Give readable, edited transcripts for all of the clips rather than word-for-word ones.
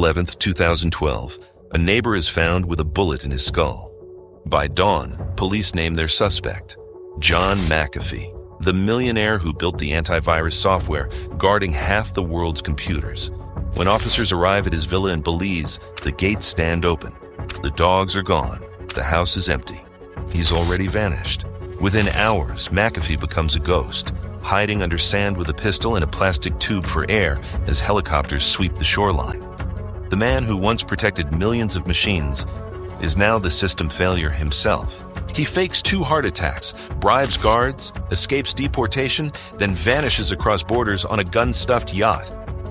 11th, 2012, a neighbor is found with a bullet in his skull. By dawn, police name their suspect, John McAfee, the millionaire who built the antivirus software guarding half the world's computers. When officers arrive at his villa in Belize, the gates stand open. The dogs are gone. The house is empty. He's already vanished. Within hours, McAfee becomes a ghost, hiding under sand with a pistol and a plastic tube for air as helicopters sweep the shoreline. The man who once protected millions of machines is now the system failure himself. He fakes 2 heart attacks, bribes guards, escapes deportation, then vanishes across borders on a gun-stuffed yacht.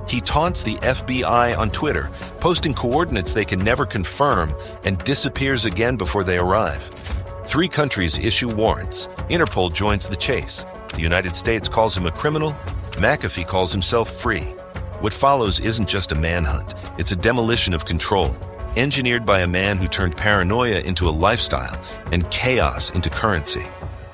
He taunts the FBI on Twitter, posting coordinates they can never confirm, and disappears again before they arrive. 3 countries issue warrants. Interpol joins the chase. The United States calls him a criminal. McAfee calls himself free. What follows isn't just a manhunt. It's a demolition of control, engineered by a man who turned paranoia into a lifestyle and chaos into currency.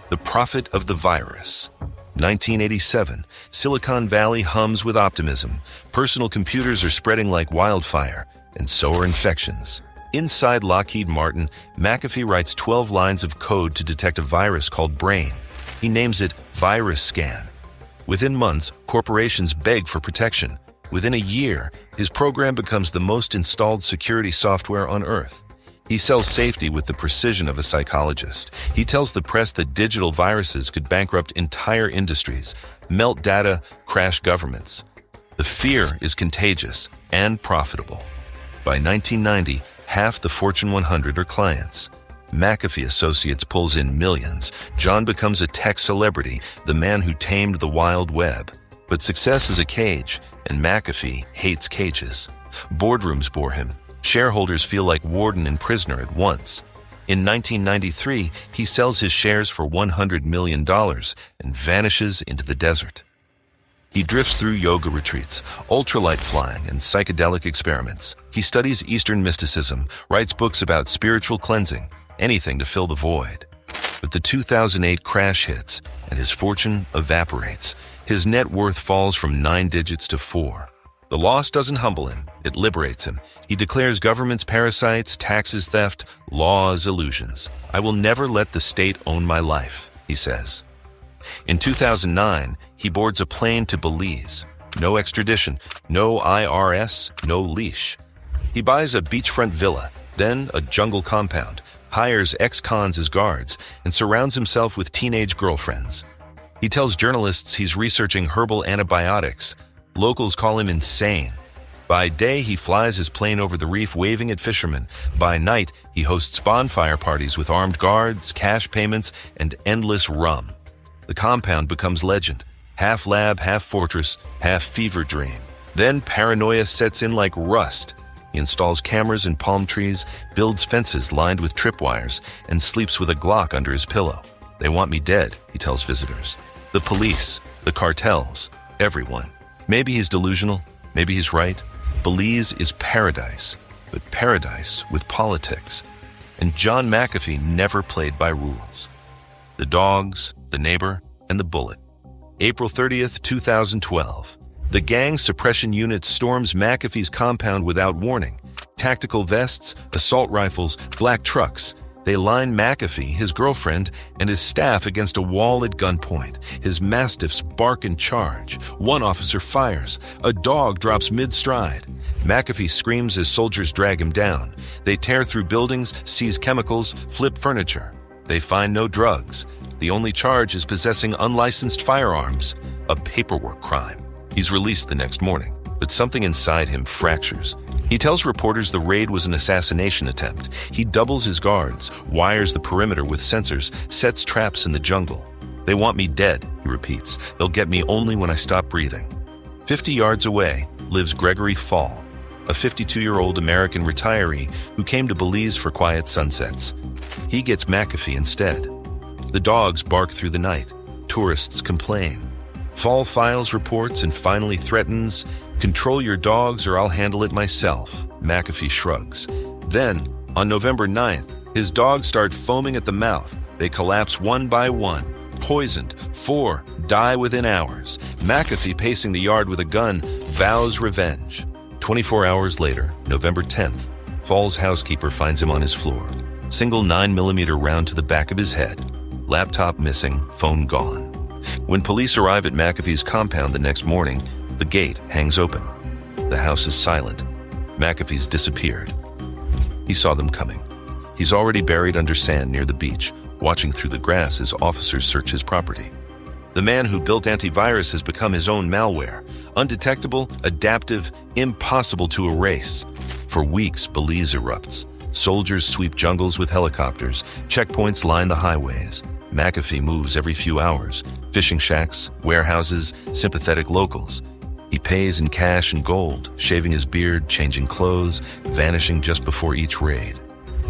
The prophet of the virus. 1987, Silicon Valley hums with optimism. Personal computers are spreading like wildfire, and so are infections. Inside Lockheed Martin, McAfee writes 12 lines of code to detect a virus called Brain. He names it Virus Scan. Within months, corporations beg for protection. Within a year, his program becomes the most installed security software on Earth. He sells safety with the precision of a psychologist. He tells the press that digital viruses could bankrupt entire industries, melt data, crash governments. The fear is contagious and profitable. By 1990, half the Fortune 100 are clients. McAfee Associates pulls in millions. John becomes a tech celebrity, the man who tamed the wild web. But success is a cage, and McAfee hates cages. Boardrooms bore him. Shareholders feel like warden and prisoner at once. In 1993, he sells his shares for $100 million and vanishes into the desert. He drifts through yoga retreats, ultralight flying, and psychedelic experiments. He studies Eastern mysticism, writes books about spiritual cleansing, anything to fill the void. But the 2008 crash hits, and his fortune evaporates. His net worth falls from 9 digits to 4. The loss doesn't humble him, it liberates him. He declares governments parasites, taxes theft, laws illusions. I will never let the state own my life, he says. In 2009, he boards a plane to Belize. No extradition, no IRS, no leash. He buys a beachfront villa, then a jungle compound, hires ex-cons as guards, and surrounds himself with teenage girlfriends. He tells journalists he's researching herbal antibiotics. Locals call him insane. By day, he flies his plane over the reef waving at fishermen. By night, he hosts bonfire parties with armed guards, cash payments, and endless rum. The compound becomes legend. Half lab, half fortress, half fever dream. Then paranoia sets in like rust. He installs cameras in palm trees, builds fences lined with tripwires, and sleeps with a Glock under his pillow. They want me dead, he tells visitors. The police, the cartels, everyone. Maybe he's delusional, maybe he's right. Belize is paradise, but paradise with politics. And John McAfee never played by rules. The dogs, the neighbor, and the bullet. April 30th, 2012. The gang suppression unit storms McAfee's compound without warning. Tactical vests, assault rifles, black trucks. They line McAfee, his girlfriend, and his staff against a wall at gunpoint. His mastiffs bark and charge. One officer fires. A dog drops mid-stride. McAfee screams as soldiers drag him down. They tear through buildings, seize chemicals, flip furniture. They find no drugs. The only charge is possessing unlicensed firearms, a paperwork crime. He's released the next morning, but something inside him fractures. He tells reporters the raid was an assassination attempt. He doubles his guards, wires the perimeter with sensors, sets traps in the jungle. They want me dead, he repeats. They'll get me only when I stop breathing. 50 yards away lives Gregory Fall, a 52-year-old American retiree who came to Belize for quiet sunsets. He gets McAfee instead. The dogs bark through the night. Tourists complain. Fall files reports and finally threatens, "Control your dogs or I'll handle it myself," McAfee shrugs. Then, on November 9th, his dogs start foaming at the mouth. They collapse one by one. Poisoned, 4 die within hours. McAfee, pacing the yard with a gun, vows revenge. 24 hours later, November 10th, Fall's housekeeper finds him on his floor. Single 9mm round to the back of his head. Laptop missing, phone gone. When police arrive at McAfee's compound the next morning, the gate hangs open. The house is silent. McAfee's disappeared. He saw them coming. He's already buried under sand near the beach, watching through the grass as officers search his property. The man who built Antivirus has become his own malware. Undetectable, adaptive, impossible to erase. For weeks, Belize erupts. Soldiers sweep jungles with helicopters. Checkpoints line the highways. McAfee moves every few hours. Fishing shacks, warehouses, sympathetic locals. He pays in cash and gold, shaving his beard, changing clothes, vanishing just before each raid.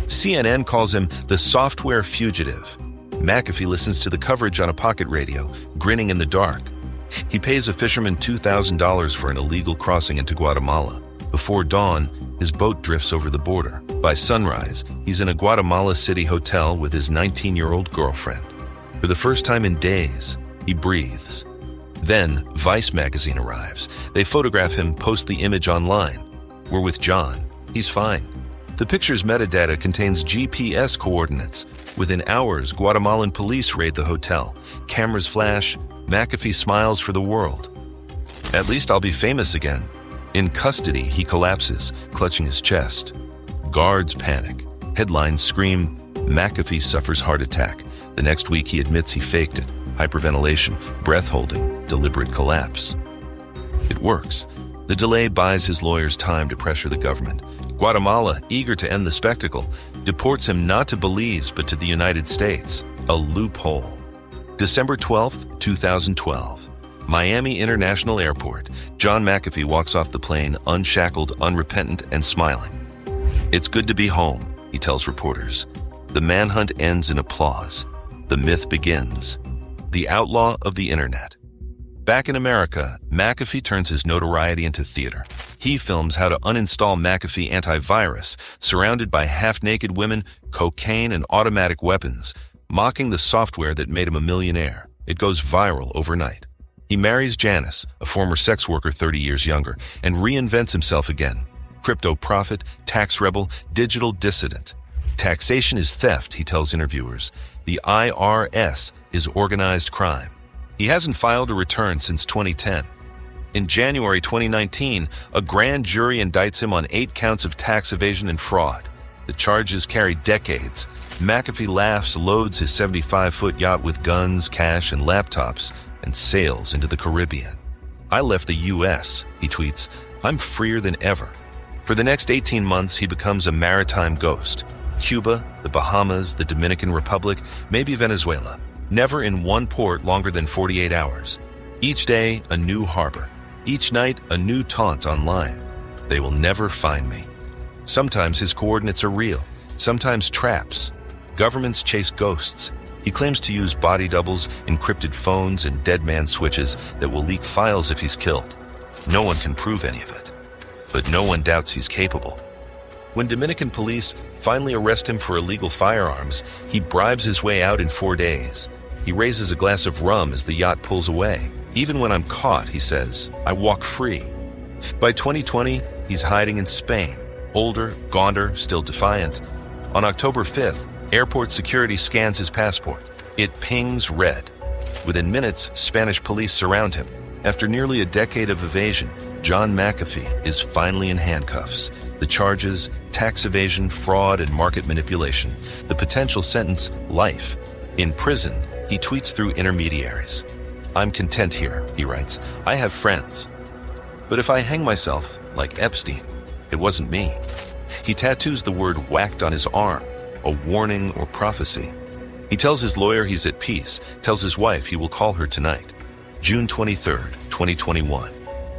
CNN calls him the software fugitive. McAfee listens to the coverage on a pocket radio, grinning in the dark. He pays a fisherman $2,000 for an illegal crossing into Guatemala. Before dawn, his boat drifts over the border. By sunrise, he's in a Guatemala City hotel with his 19-year-old girlfriend. For the first time in days, he breathes. Then, Vice magazine arrives. They photograph him, post the image online. We're with John. He's fine. The picture's metadata contains GPS coordinates. Within hours, Guatemalan police raid the hotel. Cameras flash. McAfee smiles for the world. At least I'll be famous again. In custody, he collapses, clutching his chest. Guards panic. Headlines scream, McAfee suffers heart attack. The next week, he admits he faked it. Hyperventilation, breath holding, deliberate collapse. It works. The delay buys his lawyers time to pressure the government. Guatemala, eager to end the spectacle, deports him not to Belize but to the United States. A loophole. December 12th, 2012. Miami International Airport. John McAfee walks off the plane, unshackled, unrepentant, and smiling. It's good to be home, he tells reporters. The manhunt ends in applause. The myth begins. The outlaw of the internet. Back in America, McAfee turns his notoriety into theater. He films how to uninstall McAfee Antivirus, surrounded by half-naked women, cocaine, and automatic weapons, mocking the software that made him a millionaire. It goes viral overnight. He marries Janice, a former sex worker 30 years younger, and reinvents himself again. Crypto prophet, tax rebel, digital dissident. Taxation is theft, he tells interviewers. The IRS is organized crime. He hasn't filed a return since 2010. In January 2019, a grand jury indicts him on 8 counts of tax evasion and fraud. The charges carry decades. McAfee laughs, loads his 75-foot yacht with guns, cash, and laptops, and sails into the Caribbean. I left the U.S., he tweets. I'm freer than ever. For the next 18 months, he becomes a maritime ghost. Cuba, the Bahamas, the Dominican Republic, maybe Venezuela. Never in one port longer than 48 hours. Each day, a new harbor. Each night, a new taunt online. They will never find me. Sometimes his coordinates are real, sometimes traps. Governments chase ghosts. He claims to use body doubles, encrypted phones, and dead man switches that will leak files if he's killed. No one can prove any of it. But no one doubts he's capable. When Dominican police finally arrest him for illegal firearms, he bribes his way out in 4 days. He raises a glass of rum as the yacht pulls away. Even when I'm caught, he says, I walk free. By 2020, he's hiding in Spain. Older, gaunter, still defiant. On October 5th, airport security scans his passport. It pings red. Within minutes, Spanish police surround him. After nearly a decade of evasion, John McAfee is finally in handcuffs. The charges, tax evasion, fraud, and market manipulation. The potential sentence, life. In prison, he tweets through intermediaries. I'm content here, he writes. I have friends. But if I hang myself, like Epstein, it wasn't me. He tattoos the word whacked on his arm, a warning or prophecy. He tells his lawyer he's at peace, tells his wife he will call her tonight. June 23rd, 2021.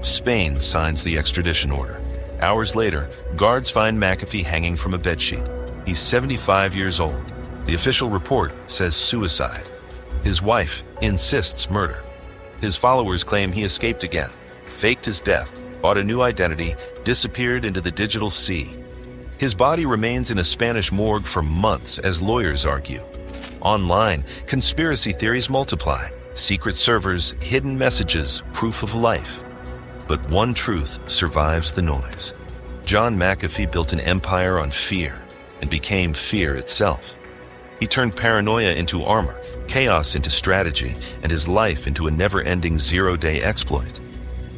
Spain signs the extradition order. Hours later, guards find McAfee hanging from a bedsheet. He's 75 years old. The official report says suicide. His wife insists murder. His followers claim he escaped again, faked his death, bought a new identity, disappeared into the digital sea. His body remains in a Spanish morgue for months as lawyers argue. Online, conspiracy theories multiply. Secret servers, hidden messages, proof of life. But one truth survives the noise. John McAfee built an empire on fear and became fear itself. He turned paranoia into armor, chaos into strategy, and his life into a never-ending zero-day exploit.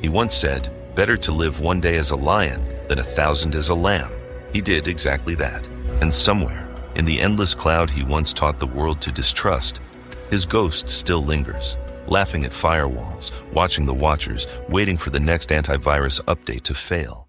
He once said, "Better to live one day as a lion than 1,000 as a lamb." He did exactly that. And somewhere, in the endless cloud he once taught the world to distrust, his ghost still lingers, laughing at firewalls, watching the watchers, waiting for the next antivirus update to fail.